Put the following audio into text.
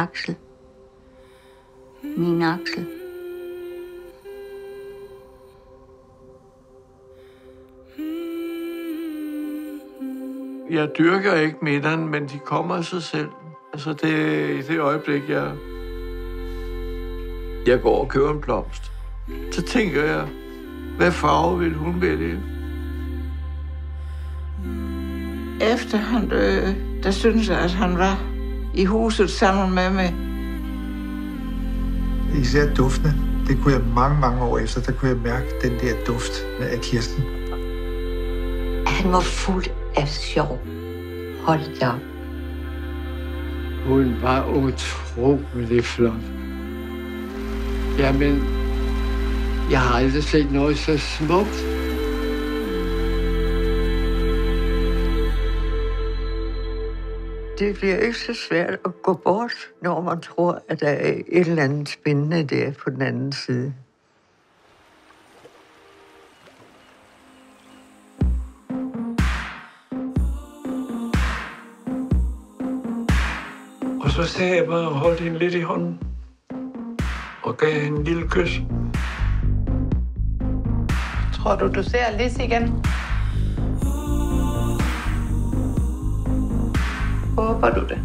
Axel. Min Axel. Jeg dyrker ikke middagen, men de kommer af sig selv. Altså det i det øjeblik, jeg går og køber en blomst, så tænker jeg, hvad farve vil hun vælge? Efter han døde, der synes jeg, at han var i huset sammen med mig. Især duftene. Det kunne jeg mange år efter, der kunne jeg mærke den der duft af Kirsten. Han var fuld af sjov. Hold da. Hun var utrolig flot. Jamen, jeg har aldrig set noget så smukt. Det bliver ikke så svært at gå bort, når man tror, at der er et eller andet spændende der på den anden side. Og så sagde jeg bare og holdt hende lidt i hånden og gav hende en lille kys. Tror du ser Lis igen? Håber du det?